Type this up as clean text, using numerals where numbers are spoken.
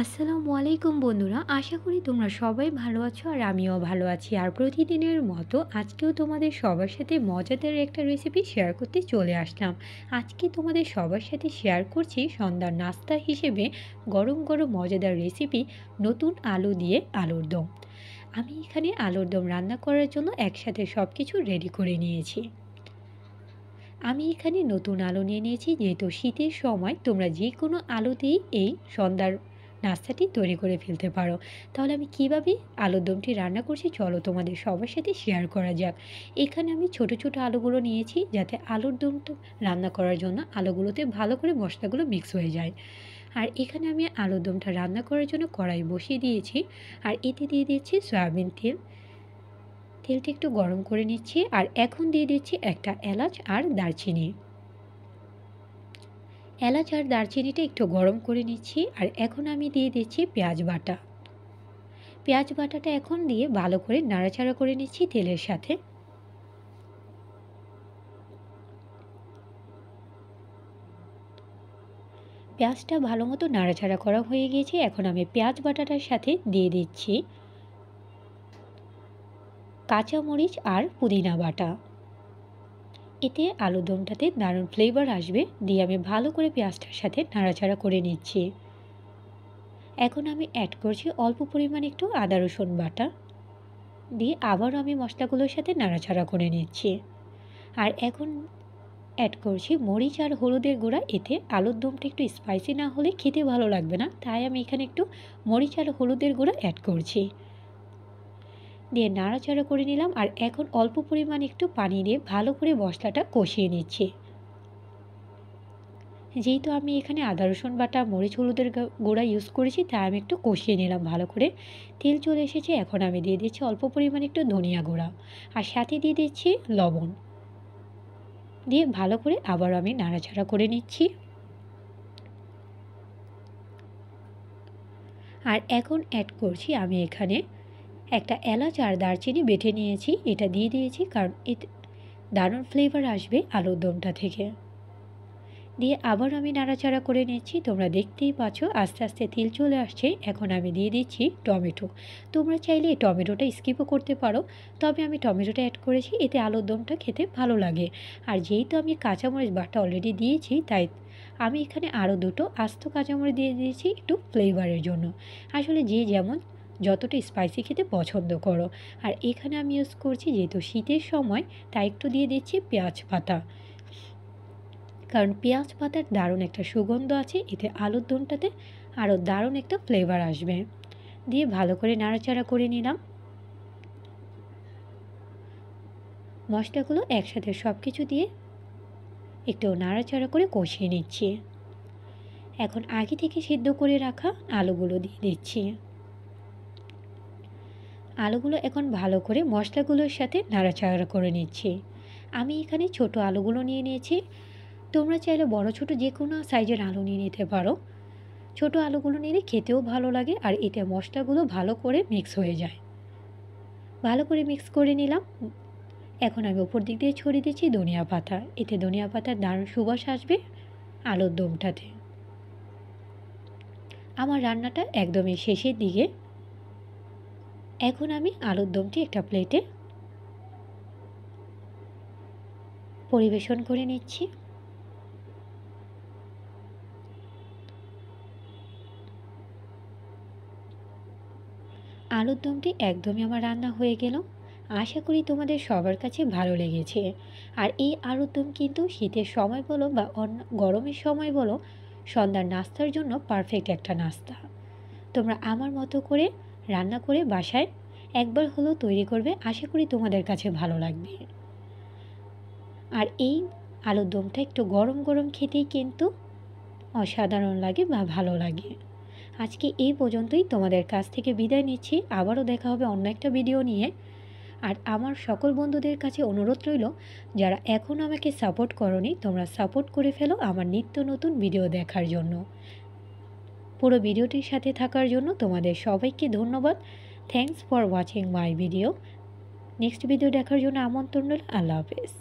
আসসালামু আলাইকুম বন্ধুরা, আশা করি তোমরা সবাই ভালো আছো আর আমিও ভালো আছি। আর প্রতিদিনের মতো আজকেও তোমাদের সবার সাথে মজাদার একটা রেসিপি শেয়ার করতে চলে আসলাম। আজকে তোমাদের সবার সাথে শেয়ার করছি সন্ধ্যার নাস্তা হিসেবে গরম গরম মজাদার রেসিপি, নতুন আলু দিয়ে আলুর দম। আমি এখানে আলুর দম রান্না করার জন্য একসাথে সব কিছু রেডি করে নিয়েছি। আমি এখানে নতুন আলু নিয়ে নিয়েছি, যেহেতু শীতের সময় তোমরা যে কোনো আলুতেই এই সন্ধ্যার নাস্তাটি তৈরি করে ফেলতে পারো। তাহলে আমি কিভাবে আলুর দমটি রান্না করছি চলো তোমাদের সবার সাথে শেয়ার করা যাক। এখানে আমি ছোট ছোট আলুগুলো নিয়েছি, যাতে আলুর দমটা রান্না করার জন্য আলুগুলোতে ভালো করে মশলাগুলো মিক্স হয়ে যায়। আর এখানে আমি আলুর দমটা রান্না করার জন্য কড়াই বসিয়ে দিয়েছি, আর এতে দিয়ে দিয়েছি সয়াবিন তেল। তেলটা একটু গরম করে নিচ্ছি, আর এখন দিয়ে দিচ্ছি একটা এলাচ আর দারচিনি। এলাচ আর দারচিনিটা একটু গরম করে নিচ্ছি, আর এখন আমি দিয়ে দিচ্ছি পেঁয়াজ বাটা। পেঁয়াজ বাটাটা এখন দিয়ে ভালো করে নাড়াচাড়া করে নিচ্ছি তেলের সাথে। পেঁয়াজটা ভালো মতো নাড়াচাড়া করা হয়ে গিয়েছে। এখন আমি পেঁয়াজ বাটাটার সাথে দিয়ে দিচ্ছি কাঁচামরিচ আর পুদিনা বাটা। এতে আলুর দমটাতে দারুণ ফ্লেভার আসবে। দিয়ে আমি ভালো করে পেঁয়াজটার সাথে নাড়াচাড়া করে নিচ্ছি। এখন আমি অ্যাড করছি অল্প পরিমাণে একটু আদা রসুন বাটা। দিয়ে আবারও আমি মশলাগুলোর সাথে নাড়াচাড়া করে নিচ্ছি। আর এখন অ্যাড করছি মরিচ আর হলুদের গুঁড়া। এতে আলুর দমটা একটু স্পাইসি না হলে খেতে ভালো লাগবে না, তাই আমি এখানে একটু মরিচ আর হলুদের গুঁড়া অ্যাড করছি। দিয়ে নাড়াচাড়া করে নিলাম, আর এখন অল্প পরিমাণ একটু পানি দিয়ে ভালো করে মশলাটা কষিয়ে নিচ্ছি। যেহেতু আমি এখানে আদা রসুন বাটা মরিচ হলুদের গুঁড়া ইউজ করেছি, তাই আমি একটু কষিয়ে নিলাম ভালো করে। তেল চলে এসেছে, এখন আমি দিয়ে দিচ্ছি অল্প পরিমাণে একটু ধনিয়া গুঁড়া, আর সাথে দিয়ে দিচ্ছি লবণ। দিয়ে ভালো করে আবার আমি নাড়াচাড়া করে নিচ্ছি। আর এখন অ্যাড করছি আমি এখানে একটা এলাচ আর দারচিনি বেটে নিয়েছি, এটা দিয়ে দিয়েছি কারণ এতে দারুণ ফ্লেভার আসবে আলুর দমটা থেকে। দিয়ে আবার আমি নাড়াচাড়া করে নিচ্ছি। তোমরা দেখতেই পাচ্ছ আস্তে আস্তে তেল চলে আসছে। এখন আমি দিয়ে দিচ্ছি টমেটো। তোমরা চাইলে এই টমেটোটা স্কিপও করতে পারো, তবে আমি টমেটোটা অ্যাড করেছি, এতে আলুর দমটা খেতে ভালো লাগে। আর যেহেতু আমি কাঁচামরিচ বাটা অলরেডি দিয়েছি, তাই আমি এখানে আরও দুটো আস্ত কাঁচামরিচ দিয়ে দিয়েছি একটু ফ্লেভারের জন্য। আসলে যে যেমন যতটা স্পাইসি খেতে পছন্দ করো। আর এখানে আমি ইউজ করছি, যেহেতু শীতের সময়, তাই একটু দিয়ে দিচ্ছি পেঁয়াজ পাতা, কারণ পেঁয়াজ পাতার দারুণ একটা সুগন্ধ আছে, এতে আলুর দমটাতে আরও দারুণ একটা ফ্লেভার আসবে। দিয়ে ভালো করে নাড়াচাড়া করে নিলাম। মশলাগুলো একসাথে সব কিছু দিয়ে একটু নাড়াচাড়া করে কষিয়ে নিচ্ছি। এখন আগে থেকে সিদ্ধ করে রাখা আলুগুলো দিয়ে দিচ্ছি। আলুগুলো এখন ভালো করে মশলাগুলোর সাথে নাড়াচাড়া করে নিচ্ছি। আমি এখানে ছোট আলুগুলো নিয়ে নিয়েছি। তোমরা চাইলে বড় ছোট যে কোনো সাইজের আলু নিয়ে নিতে পারো। ছোট আলুগুলো নিলে খেতেও ভালো লাগে, আর এতে মশলাগুলো ভালো করে মিক্স হয়ে যায়। ভালো করে মিক্স করে নিলাম। এখন আমি উপর দিক দিয়ে ছড়িয়ে দিচ্ছি ধনিয়া পাতা। এতে ধনিয়া পাতার দারুণ সুবাস আসবে আলুর দমটাতে। আমার রান্নাটা একদমই শেষের দিকে। এখন আমি আলুর দমটি একটা প্লেটে পরিবেশন করে নিচ্ছি। আলুর দমটি একদমই আমার রান্না হয়ে গেল। আশা করি তোমাদের সবার কাছে ভালো লেগেছে। আর এই আলুর দম কিন্তু শীতের সময় বলো বা অন্য গরমের সময় বলো, সন্ধ্যার নাস্তার জন্য পারফেক্ট একটা নাস্তা। তোমরা আমার মতো করে রান্না করে বাসায় একবার হলেও তৈরি করবে, আশা করি তোমাদের কাছে ভালো লাগবে। আর এই আলুর দমটা একটু গরম গরম খেতেই কিন্তু অসাধারণ লাগে বা ভালো লাগে। আজকে এই পর্যন্তই, তোমাদের কাছ থেকে বিদায় নিচ্ছি। আবারও দেখা হবে অন্য একটা ভিডিও নিয়ে। আর আমার সকল বন্ধুদের কাছে অনুরোধ রইল, যারা এখনও আমাকে সাপোর্ট করোনি, তোমরা সাপোর্ট করে ফেলো আমার নিত্য নতুন ভিডিও দেখার জন্য। পুরো ভিডিওটির সাথে থাকার জন্য তোমাদের সবাইকে ধন্যবাদ। Thanks for watching my video. Next video দেখার জন্য আমন্ত্রণ রইল। আল্লাহ হাফেজ।